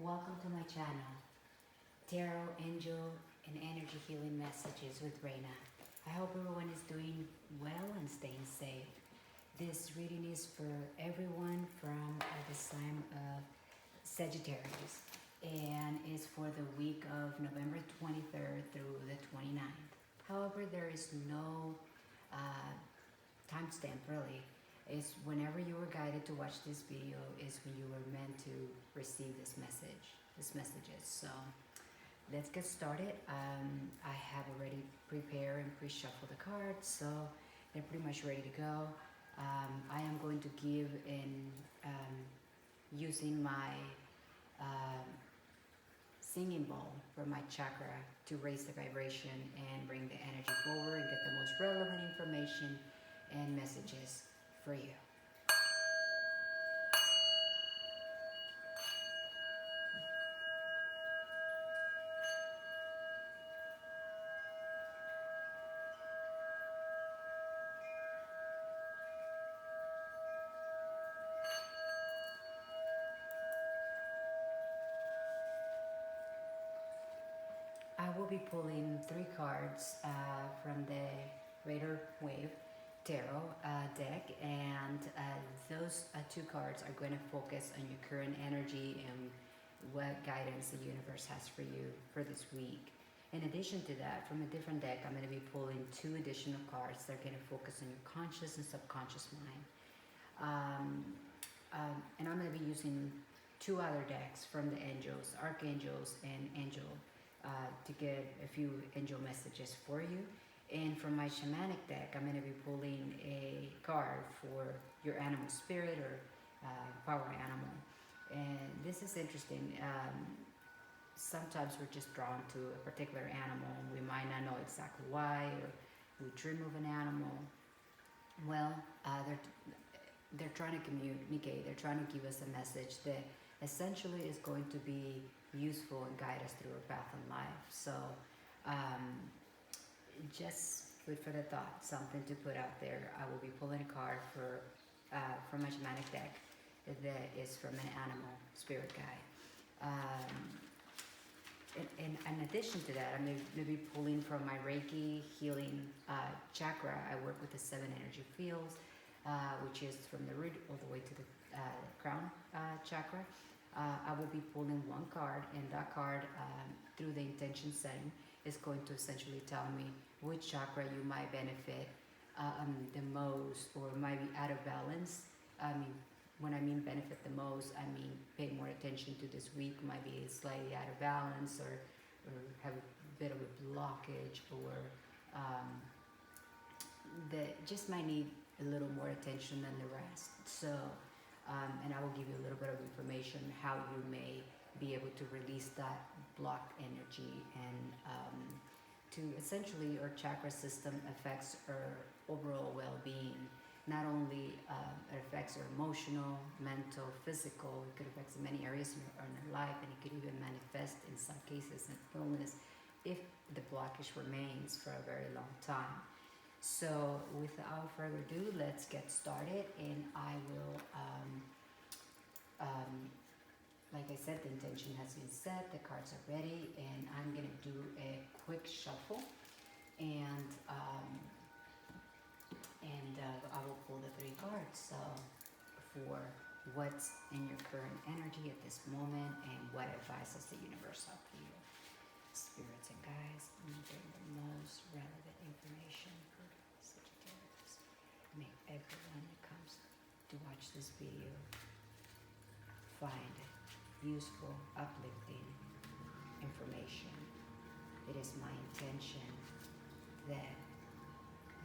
Welcome to my channel, Tarot, Angel, and Energy Healing Messages with Reina. I hope everyone is doing well and staying safe. This reading is for everyone from the sign of Sagittarius and is for the week of November 23rd through the 29th. However, there is no timestamp really. Is whenever you were guided to watch this video is when you were meant to receive this messages. So let's get started. I have already prepared and pre-shuffled the cards, so they're pretty much ready to go. I am going to give in using my singing bowl for my chakra to raise the vibration and bring the energy forward and get the most relevant information and messages for you. I will be pulling 3 cards from the Raider Wave Tarot deck, and those 2 cards are going to focus on your current energy and what guidance the universe has for you for this week. In addition to that, from a different deck, I'm going to be pulling 2 additional cards that are going to focus on your conscious and subconscious mind. And I'm going to be using 2 other decks from the angels, archangels, and angel to get a few angel messages for you. And from my shamanic deck, I'm going to be pulling a card for your animal spirit or power animal. And this is interesting. Sometimes we're just drawn to a particular animal. We might not know exactly why, or we dream of an animal. Well, they're trying to communicate. They're trying to give us a message that essentially is going to be useful and guide us through our path in life. So just food for the thought, something to put out there. I will be pulling a card from my shamanic deck that is from an animal spirit guide. In addition to that, I'm going to be pulling from my Reiki healing chakra. I work with the 7 energy fields, which is from the root all the way to the crown chakra. I will be pulling 1 card, and that card, through the intention setting, is going to essentially tell me which chakra you might benefit the most, or might be out of balance. When I mean benefit the most, I mean pay more attention to this week, might be slightly out of balance, or have a bit of a blockage, or that just might need a little more attention than the rest. So, and I will give you a little bit of information how you may be able to release that blocked energy, and to essentially our chakra system affects our overall well-being. Not only it affects our emotional, mental, physical, it could affect many areas in our life, and it could even manifest in some cases an illness if the blockage remains for a very long time. So without further ado, let's get started, and I will, like I said, the intention has been set, the cards are ready, and I'm going to do a quick shuffle, and I will pull the 3 cards. So for what's in your current energy at this moment, and what advice does the universe have for you. Spirits and guides, bring the most relevant information for Sagittarius. May everyone that comes to watch this video find useful, uplifting information. It is my intention that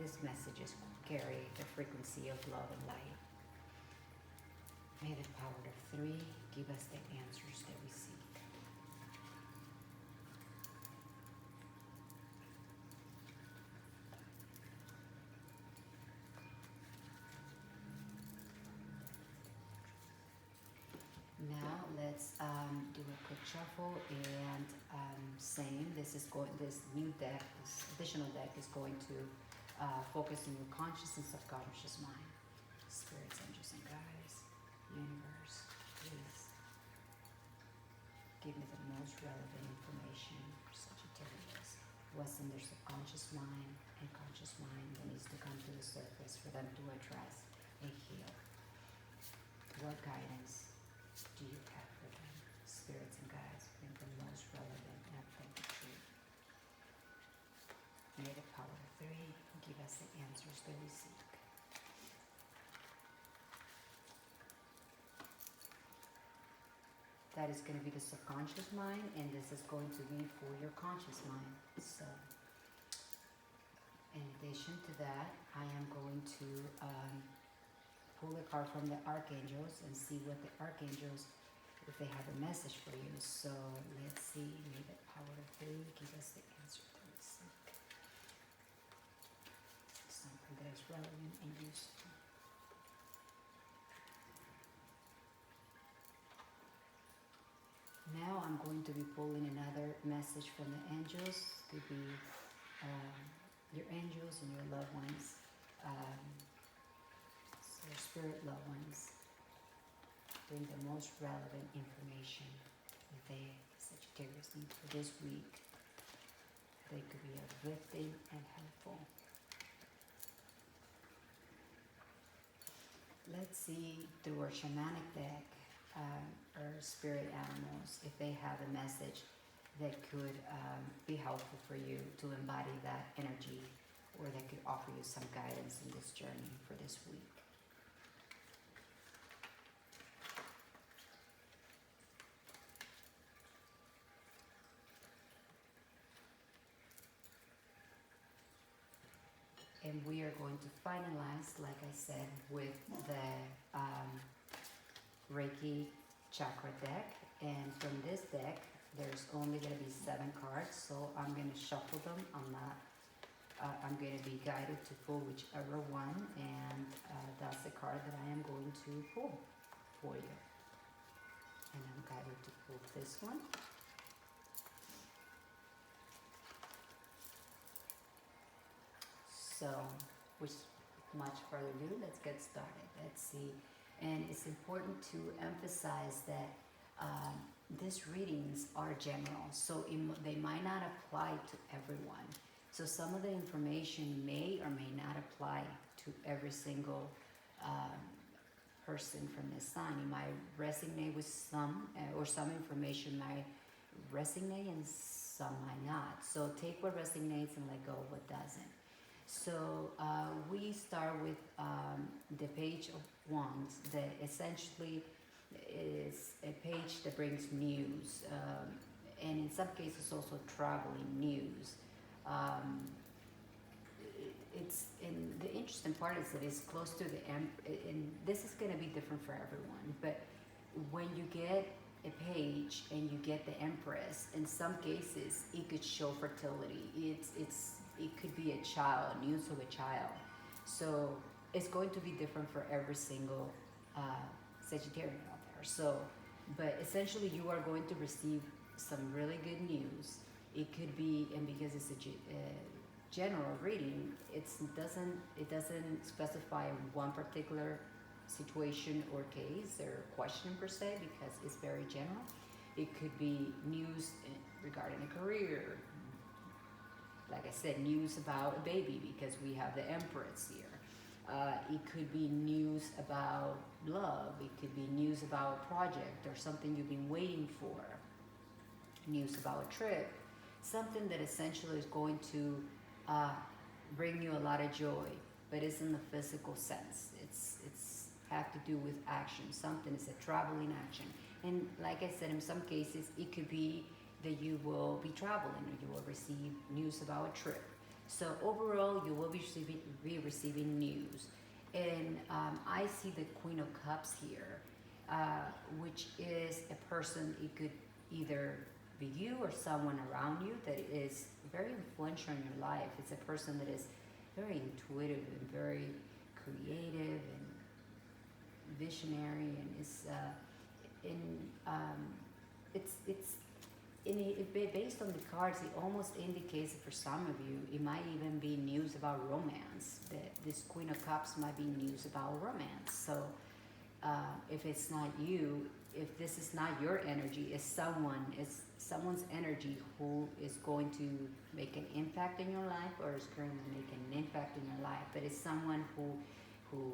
these messages carry the frequency of love and light. May the power of 3 give us the answers that we seek. Now let's do a quick shuffle, and same. This new deck, this additional deck, is going to focus on your conscious and subconscious mind. Spirits, angels, and guides, universe, please most relevant information for Sagittarius. What's in their subconscious mind and conscious mind that needs to come to the surface for them to address and heal. What guidance do you have for them? Spirits and guides bring the most relevant and authentic truth. May the power of 3 give us the answers that we seek. That is going to be the subconscious mind, and this is going to be for your conscious mind. So, in addition to that, I am going to pull a card from the archangels and see what the archangels, if they have a message for you. So, let's see. May the power of 3 give us the answer that we seek. Something that is relevant and useful. Now I'm going to be pulling another message from the angels. Could be your angels and your loved ones, so your spirit loved ones. Bring the most relevant information that they, Sagittarius, need for this week. They could be uplifting and helpful. Let's see through our shamanic deck. Or spirit animals, if they have a message that could be helpful for you to embody that energy, or that could offer you some guidance in this journey for this week. And we are going to finalize, like I said, with the Reiki chakra deck, and from this deck there's only going to be 7 cards, so I'm going to shuffle them. I'm going to be guided to pull whichever one, and that's the card that I am going to pull for you. And I'm guided to pull this one. So, with much further ado, let's get started. Let's see. And it's important to emphasize that these readings are general, so they might not apply to everyone. So some of the information may or may not apply to every single person from this sign. It might resonate with some, or some information might resonate and some might not. So take what resonates and let go of what doesn't. So we start with the Page of Wands, that essentially is a page that brings news, and in some cases also traveling news. And the interesting part is that it's close to the and this is going to be different for everyone, but when you get a page and you get the Empress, in some cases it could show fertility. It could be a child, news of a child. So it's going to be different for every single Sagittarian out there. So, but essentially you are going to receive some really good news. It could be, and because it's a general reading, it doesn't specify one particular situation or case or question per se, because it's very general. It could be news regarding a career. Like I said, news about a baby, because we have the Empress here. It could be news about love. It could be news about a project or something you've been waiting for. News about a trip. Something that essentially is going to bring you a lot of joy, but it's in the physical sense. It's have to do with action. Something is a traveling action. And like I said, in some cases, it could be that you will be traveling, or you will receive news about a trip. So overall, you will be receiving news. And I see the Queen of Cups here, which is a person. It could either be you or someone around you that is very influential in your life. It's a person that is very intuitive and very creative and visionary, and based on the cards, it almost indicates that for some of you, it might even be news about romance. That this Queen of Cups might be news about romance. So if it's not you, if this is not your energy, it's someone's energy who is going to make an impact in your life or is currently making an impact in your life. But it's someone who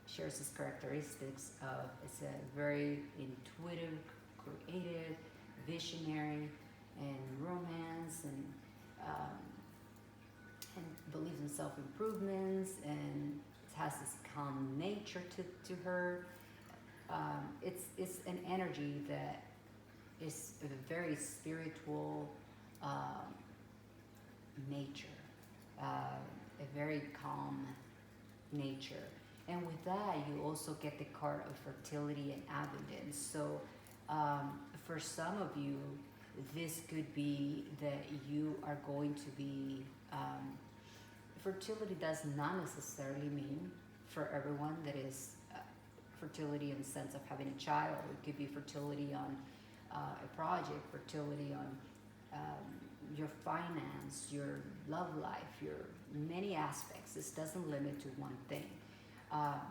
shares these characteristics of, it's a very intuitive, creative, visionary, and romance, and believes in self-improvements, and has this calm nature to her. It's an energy that is a very spiritual nature, a very calm nature. And with that, you also get the card of fertility and abundance. So for some of you, this could be that you are going to be, fertility does not necessarily mean for everyone that is fertility in the sense of having a child. It could be fertility on a project, fertility on your finance, your love life, your many aspects. This doesn't limit to one thing.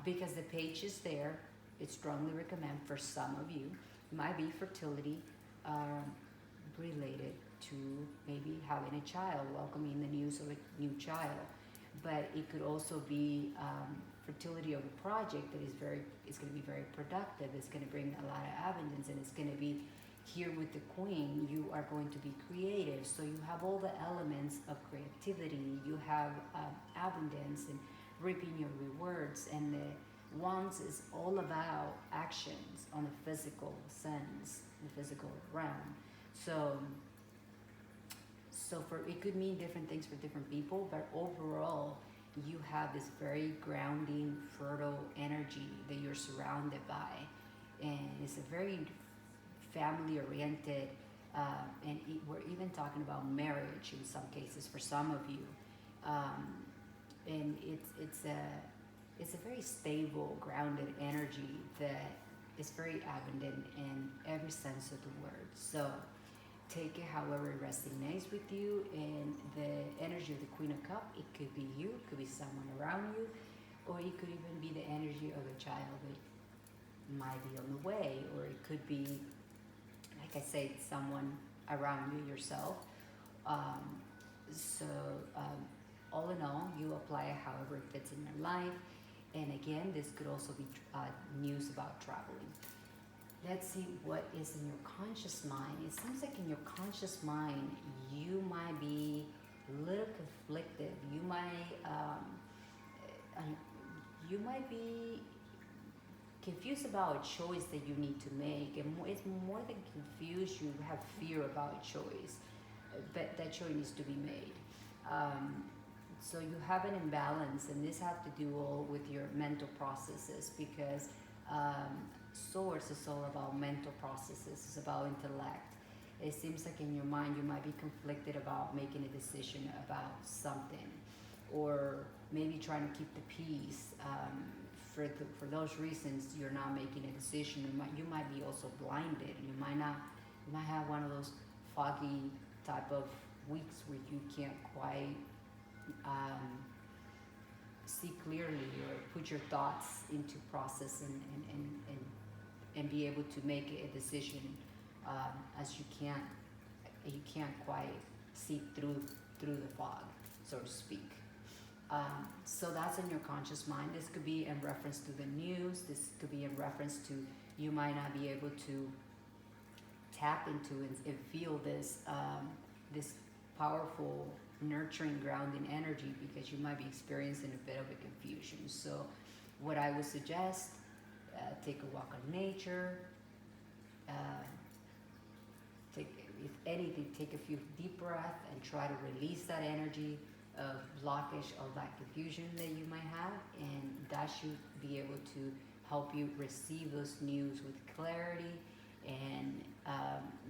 Because the page is there, it's strongly recommend for some of you. It might be fertility related to maybe having a child, welcoming the news of a new child. But it could also be fertility of a project that it's going to be very productive. It's going to bring a lot of abundance, and it's going to be here with the Queen. You are going to be creative, so you have all the elements of creativity. You have abundance and reaping your rewards, and the Wands is all about actions on the physical sense, the physical realm. So for it could mean different things for different people, but overall, you have this very grounding, fertile energy that you're surrounded by, and it's a very family-oriented, and we're even talking about marriage in some cases for some of you, and it's a very stable, grounded energy that is very abundant in every sense of the word. So take it however it resonates with you. And the energy of the Queen of Cups, it could be you, it could be someone around you, or it could even be the energy of a child that might be on the way, or it could be, like I said, someone around you yourself. All in all, you apply it however it fits in your life. And again, this could also be news about traveling. Let's see what is in your conscious mind. It seems like in your conscious mind, you might be a little conflicted. You might be confused about a choice that you need to make. And it's more than confused, you have fear about a choice, but that choice needs to be made. So you have an imbalance, and this has to do all with your mental processes, because Swords is all about mental processes. It's about intellect. It seems like in your mind you might be conflicted about making a decision about something, or maybe trying to keep the peace. For those reasons, you're not making a decision. You might be also blinded. You might have one of those foggy type of weeks where you can't quite see clearly or put your thoughts into process and be able to make a decision, as you can't quite see through the fog, so to speak. So that's in your conscious mind. This could be in reference to the news. This could be in reference to you might not be able to tap into and feel this powerful, nurturing, grounding energy, because you might be experiencing a bit of a confusion. So what I would suggest, take a walk on nature, if anything, take a few deep breaths and try to release that energy of blockage, of that confusion that you might have, and that should be able to help you receive those news with clarity, and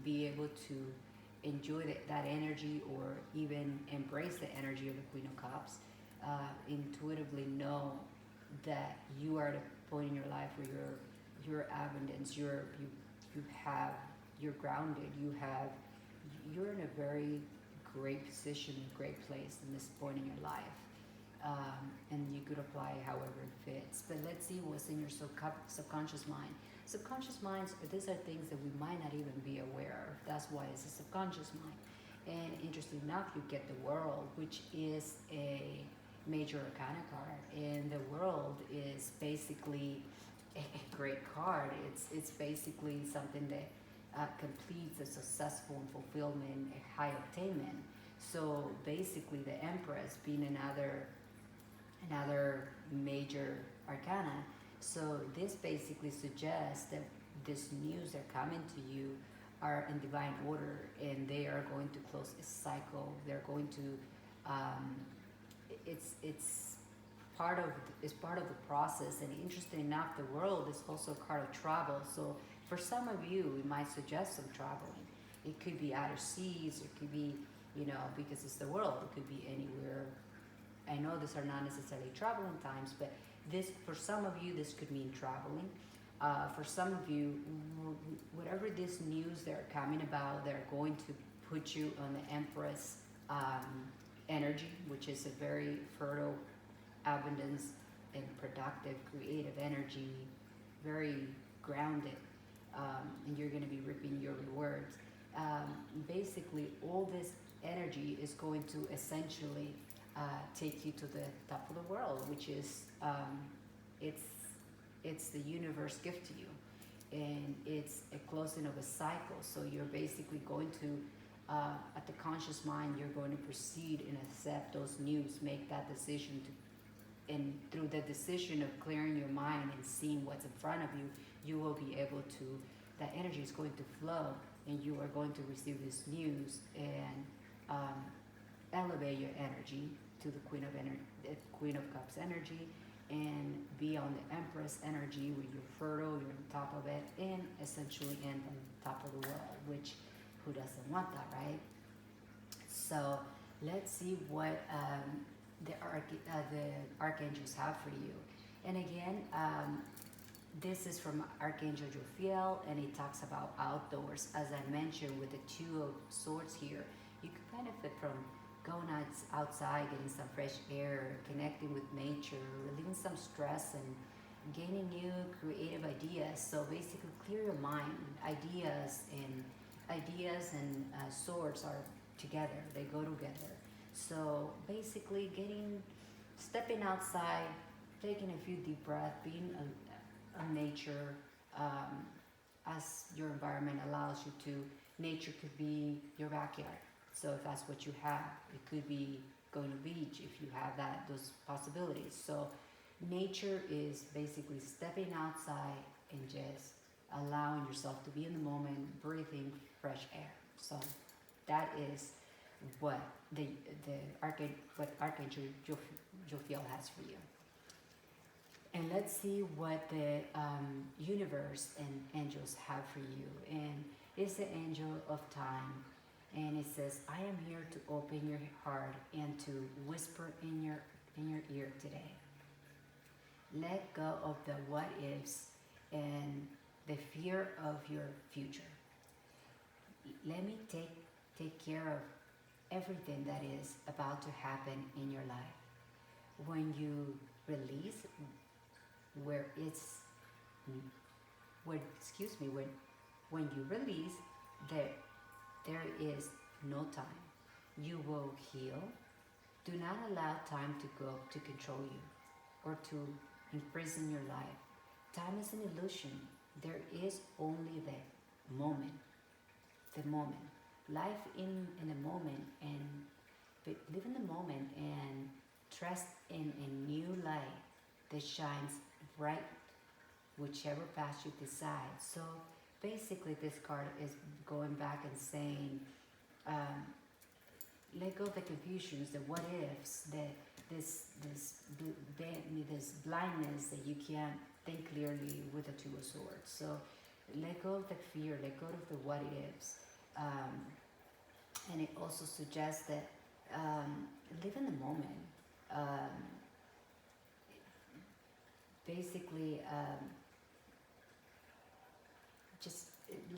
be able to enjoy that energy, or even embrace the energy of the Queen of Cups. Intuitively know that you are at a point in your life where you're abundance, you're grounded, you're in a very great position, great place in this point in your life. and you could apply however it fits. But let's see what's in your subconscious mind. Subconscious minds, these are things that we might not even be aware of. That's why it's a subconscious mind. And interesting enough, you get the World, which is a major arcana card, and the World is basically a great card. It's basically something that completes a successful and fulfillment, a high attainment. So basically, the Empress being another major arcana. So this basically suggests that this news that are coming to you are in divine order, and they are going to close a cycle. They're going to it's part of the process. And interesting enough, the World is also a card of travel. So for some of you, we might suggest some traveling. It could be outer seas. It could be, because it's the World, it could be anywhere. I know these are not necessarily traveling times, but this, for some of you, this could mean traveling. For some of you, whatever this news they're coming about, they're going to put you on the Empress energy, which is a very fertile, abundance, and productive, creative energy, very grounded, and you're going to be reaping your rewards. Basically, all this energy is going to essentially take you to the top of the world, which is it's the universe gift to you, and it's a closing of a cycle. So you're basically going to at the conscious mind, you're going to proceed and accept those news, make that decision to, and through the decision of clearing your mind and seeing what's in front of you, you will be able to, that energy is going to flow, and you are going to receive this news and elevate your energy to the Queen of Cups energy, and be on the Empress energy where you're fertile, you're on top of it, and essentially end on top of the world, which who doesn't want that, right? So let's see what the archangels have for you. And again, this is from Archangel Jophiel, and he talks about outdoors. As I mentioned, with the Two of Swords here, you can benefit from going outside, getting some fresh air, connecting with nature, relieving some stress, and gaining new creative ideas. So basically, clear your mind. Ideas and swords are together. They go together. So basically, stepping outside, taking a few deep breaths, being on nature, as your environment allows you to. Nature could be your backyard. So if that's what you have, it could be going to the beach if you have those possibilities. So nature is basically stepping outside and just allowing yourself to be in the moment, breathing fresh air. So that is what Archangel Jophiel has for you. And let's see what the universe and angels have for you. And it's the angel of time. And it says, I am here to open your heart and to whisper in your ear today. Let go of the what ifs and the fear of your future. Let me take care of everything that is about to happen in your life. When you release, when you release, there is no time. You will heal. Do not allow time to control you or to imprison your life. Time is an illusion. There is only the moment. The moment. Life in a moment, and live in the moment and trust in a new light that shines bright whichever path you decide. So basically, this card is going back and saying, let go of the confusions, the what ifs, this blindness that you can't think clearly with the Two of Swords. So let go of the fear, let go of the what ifs. And it also suggests that live in the moment. Basically,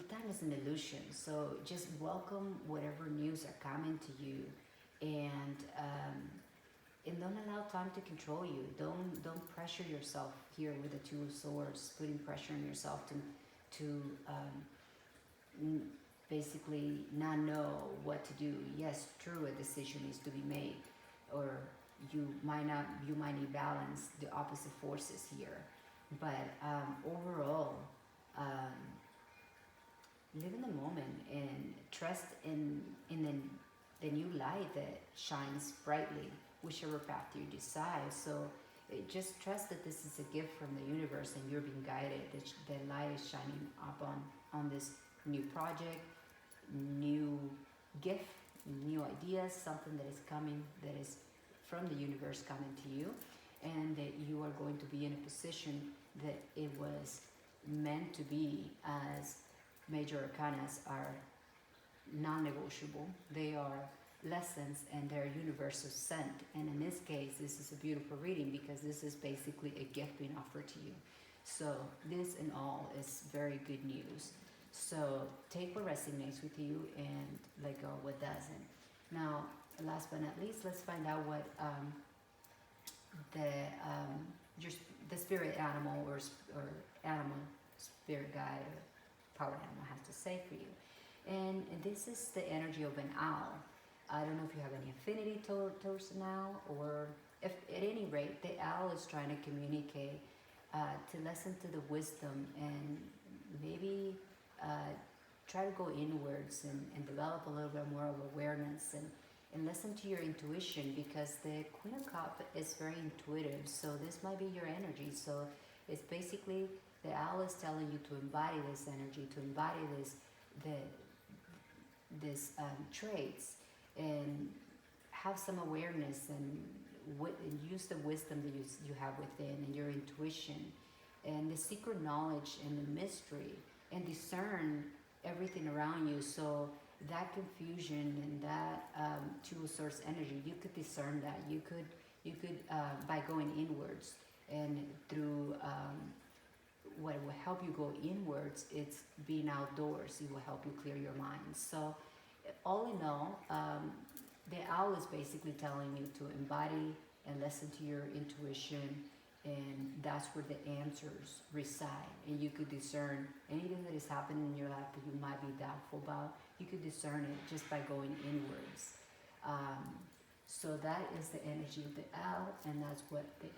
time is an illusion, so just welcome whatever news are coming to you, and and don't allow time to control you. Don't pressure yourself here with the Two of Swords, putting pressure on yourself to basically not know what to do. Yes, true, a decision needs to be made, or you might need balance the opposite forces here, but overall, um, live in the moment and trust in the new light that shines brightly, whichever path you decide. So just trust that this is a gift from the universe and you're being guided. The light is shining up on this new project, new gift, new ideas, something that is coming, that is from the universe coming to you, and that you are going to be in a position that it was meant to be, as major arcanas are non-negotiable. They are lessons and they're universal sent. And in this case, this is a beautiful reading because this is basically a gift being offered to you. So this in all is very good news. So take what resonates with you and let go what doesn't. Now, last but not least, let's find out what the spirit animal or animal spirit guide or power animal has to say for you. And this is the energy of an owl. I don't know if you have any affinity towards an owl, or if at any rate, the owl is trying to communicate, to listen to the wisdom and maybe try to go inwards and develop a little bit more of awareness and listen to your intuition, because the Queen of Cups is very intuitive. So this might be your energy. So it's basically the owl is telling you to embody this energy, to embody this traits, and have some awareness and use the wisdom that you have within and your intuition and the secret knowledge and the mystery, and discern everything around you. So that confusion and that Two of Swords energy, you could discern that. You could by going inwards, and through what will help you go inwards, it's being outdoors. It will help you clear your mind. So all in all, the owl is basically telling you to embody and listen to your intuition, and that's where the answers reside. And you could discern anything that is happening in your life that you might be doubtful about. You could discern it just by going inwards. So that is the energy of the owl, and that's what the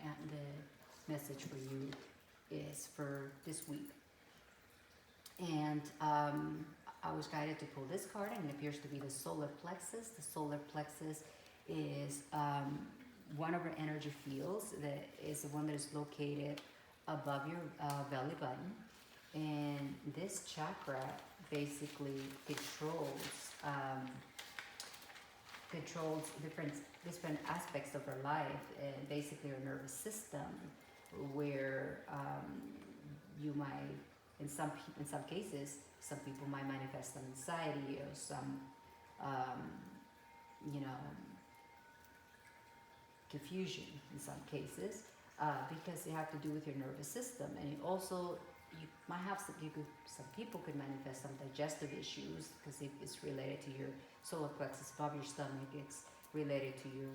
message for you is for this week. And I was guided to pull this card, and it appears to be the solar plexus. The solar plexus is one of our energy fields that is the one that is located above your belly button. And this chakra basically controls different aspects of our life, and basically our nervous system, where you might, in some cases, some people might manifest some anxiety or some confusion in some cases, because they have to do with your nervous system. And it also, you might have some people could manifest some digestive issues, because it's related to your solar plexus above your stomach. It's related to your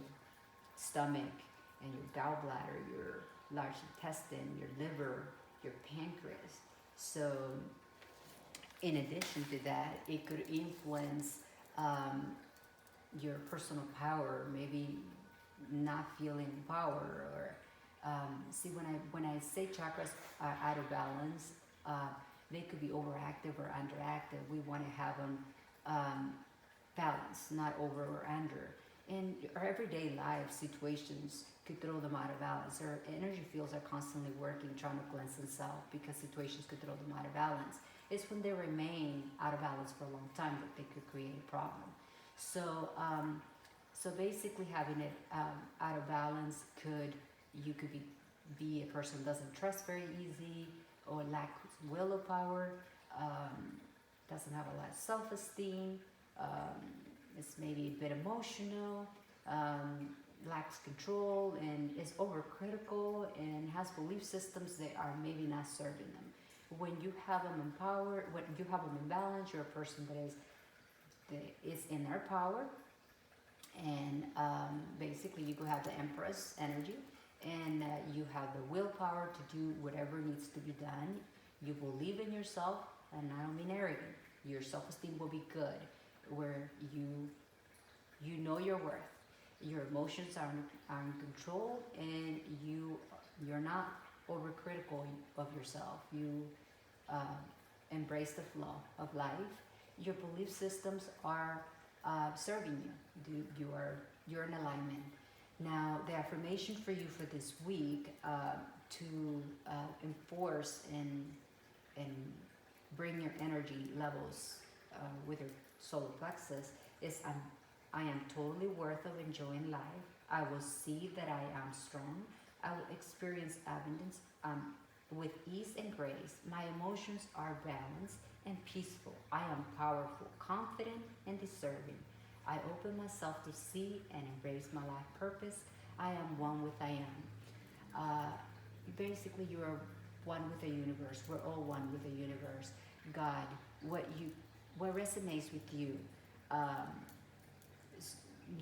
stomach and your gallbladder, your large intestine, your liver, your pancreas. So in addition to that, it could influence your personal power, maybe not feeling power, or see, when I say chakras are out of balance, they could be overactive or underactive. We want to have them balanced, not over or under. In our everyday life, situations could throw them out of balance. Our energy fields are constantly working, trying to cleanse themselves, because situations could throw them out of balance. It's when they remain out of balance for a long time that they could create a problem. So basically, having it out of balance you could be a person who doesn't trust very easy, or lacks willpower, doesn't have a lot of self-esteem, is maybe a bit emotional, lacks control, and is overcritical, and has belief systems that are maybe not serving them. When you have them in power, when you have them in balance, you're a person that is in their power, And basically you have the Empress energy, and you have the willpower to do whatever needs to be done. You believe in yourself, and I don't mean arrogant. Your self-esteem will be good, where you know your worth. Your emotions are in control, and you're not overcritical of yourself. You embrace the flow of life. Your belief systems are serving you. You're in alignment. Now, the affirmation for you for this week to enforce and bring your energy levels with your solar plexus is I am totally worth of enjoying life. I will see that I am strong. I will experience abundance with ease and grace. My emotions are balanced and peaceful. I am powerful, confident, and deserving. I open myself to see and embrace my life purpose. I am one with I am. Basically, you are one with the universe. We're all one with the universe. God, what resonates with you.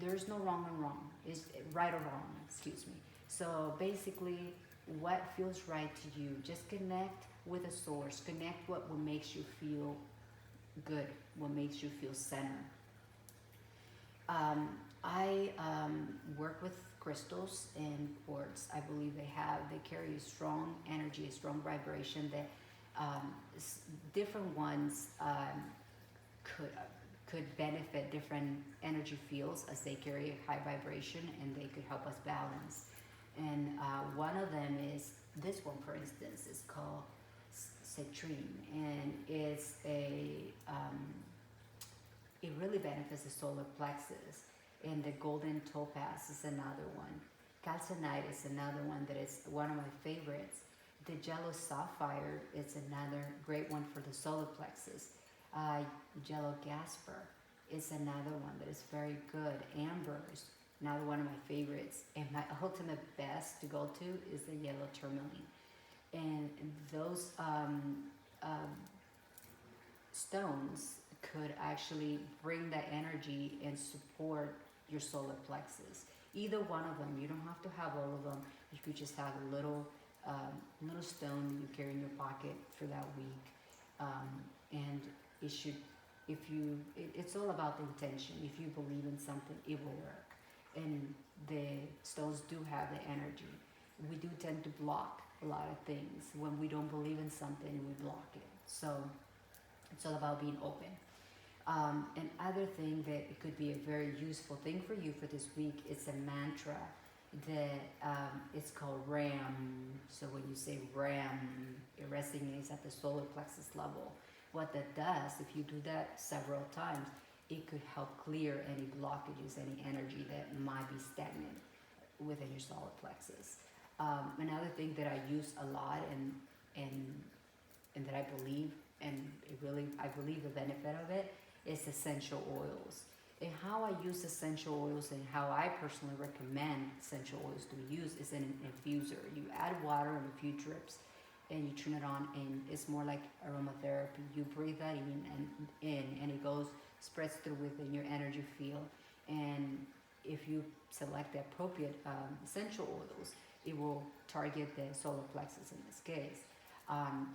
There's no wrong and wrong. Is right or wrong? Excuse me. So basically, what feels right to you? Just connect with a source. Connect what makes you feel good. What makes you feel centered. I work with crystals and quartz. I believe they carry a strong energy, a strong vibration that different ones could benefit different energy fields, as they carry a high vibration, and they could help us balance. And one of them is this one, for instance, is called citrine, and it really benefits the solar plexus. And the golden topaz is another one. Calcinite is another one that is one of my favorites. The yellow sapphire is another great one for the solar plexus. Yellow jasper is another one that is very good. Amber is another one of my favorites. And my ultimate best to go to is the yellow tourmaline. And those stones could actually bring that energy and support your solar plexus. Either one of them. You don't have to have all of them. You could just have a little stone that you carry in your pocket for that week. And it should, it's all about the intention. If you believe in something, it will work. And the stones do have the energy. We do tend to block a lot of things. When we don't believe in something, we block it. So it's all about being open. Another thing that it could be a very useful thing for you for this week is a mantra that it's called RAM. So when you say RAM, it resonates at the solar plexus level. What that does, if you do that several times, it could help clear any blockages, any energy that might be stagnant within your solar plexus. Another thing that I use a lot and that I believe, and I believe the benefit of it, is essential oils. And how I use essential oils and how I personally recommend essential oils to be used is in an infuser. You add water and a few drips, and you turn it on, and it's more like aromatherapy. You breathe that and it spreads through within your energy field. And if you select the appropriate essential oils, it will target the solar plexus in this case.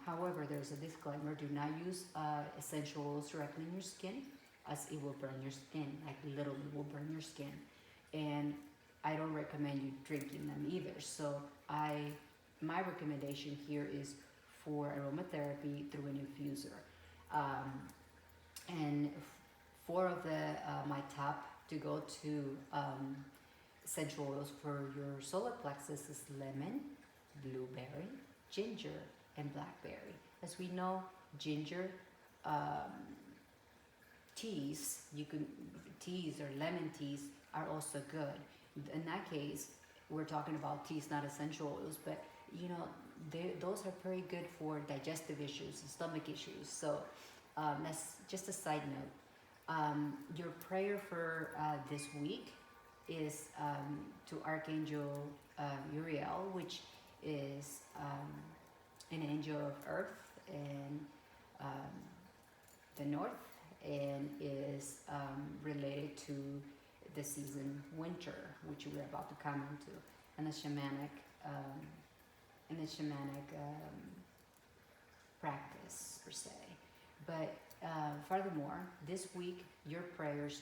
However, there's a disclaimer: do not use essential oils directly in your skin, as it will burn your skin, like literally will burn your skin. And I don't recommend you drinking them either. So my recommendation here is for aromatherapy through an infuser. And four of my top to go to essential oils for your solar plexus is lemon, blueberry, ginger, and blackberry. As we know, ginger teas or lemon teas are also good. In that case, we're talking about teas, not essential oils, but those are very good for digestive issues and stomach issues. So that's just a side note. Your prayer for this week is to Archangel Uriel, which is an angel of earth and the north, and is related to the season winter, which we're about to come into, and the shamanic practice per se. But furthermore, this week your prayers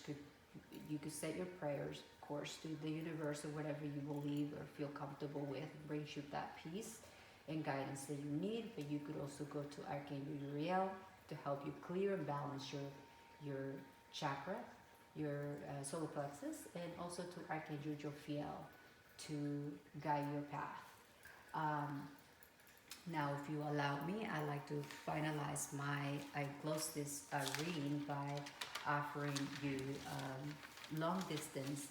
you could set your prayers, of course, to the universe or whatever you believe or feel comfortable with, brings you that peace and guidance that you need. But you could also go to Archangel Uriel to help you clear and balance your chakra, your solar plexus, and also to Archangel Jophiel to guide your path. Now, if you allow me, I'd like to finalize I close this reading by offering you long distance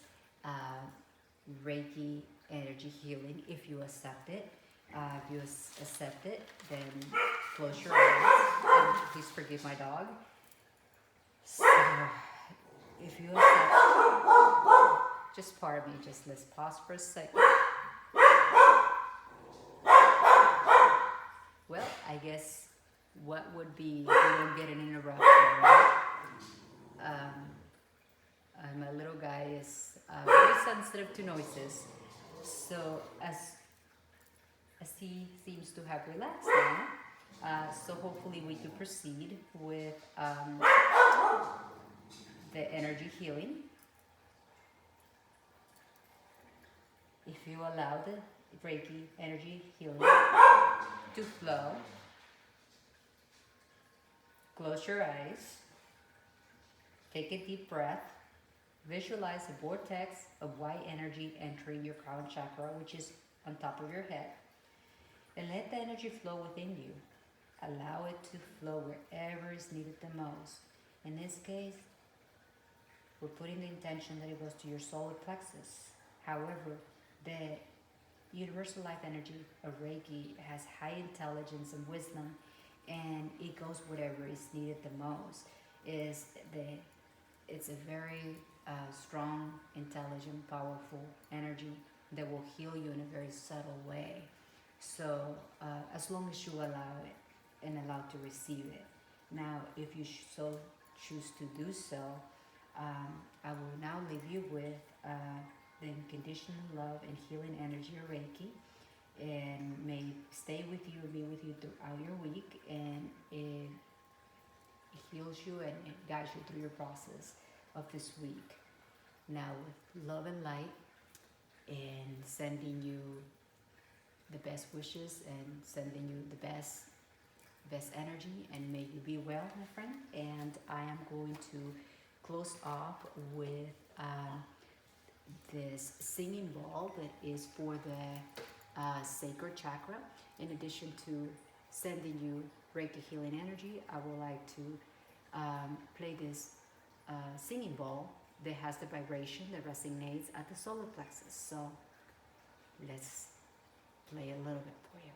Reiki energy healing if you accept it. If you accept it, then close your eyes. And please forgive my dog. So, if you accept, just pardon me, just let's pause for a second. Well, I guess what would be, if you don't get an interruption, right? My little guy is very sensitive to noises. So as he seems to have relaxed now, so hopefully we can proceed with the energy healing. If you allow the Reiki energy healing to flow, close your eyes, take a deep breath, visualize a vortex of white energy entering your crown chakra, which is on top of your head, and let the energy flow within you. Allow it to flow wherever is needed the most. In this case, we're putting the intention that it goes to your solar plexus. However, the universal life energy of Reiki has high intelligence and wisdom, and it goes wherever is needed the most. It's a very strong, intelligent, powerful energy that will heal you in a very subtle way. So as long as you allow it and allow to receive it. Now, if you so choose to do so, I will now leave you with the unconditional love and healing energy of Reiki, and may stay with you and be with you throughout your week, and it heals you and it guides you through your process of this week. Now, with love and light, and sending you the best wishes and sending you the best energy, and may you be well, my friend. And I am going to close off with this singing ball that is for the sacred chakra. In addition to sending you Reiki healing energy, I would like to play this singing ball that has the vibration that resonates at the solar plexus. So let's play a little bit for you.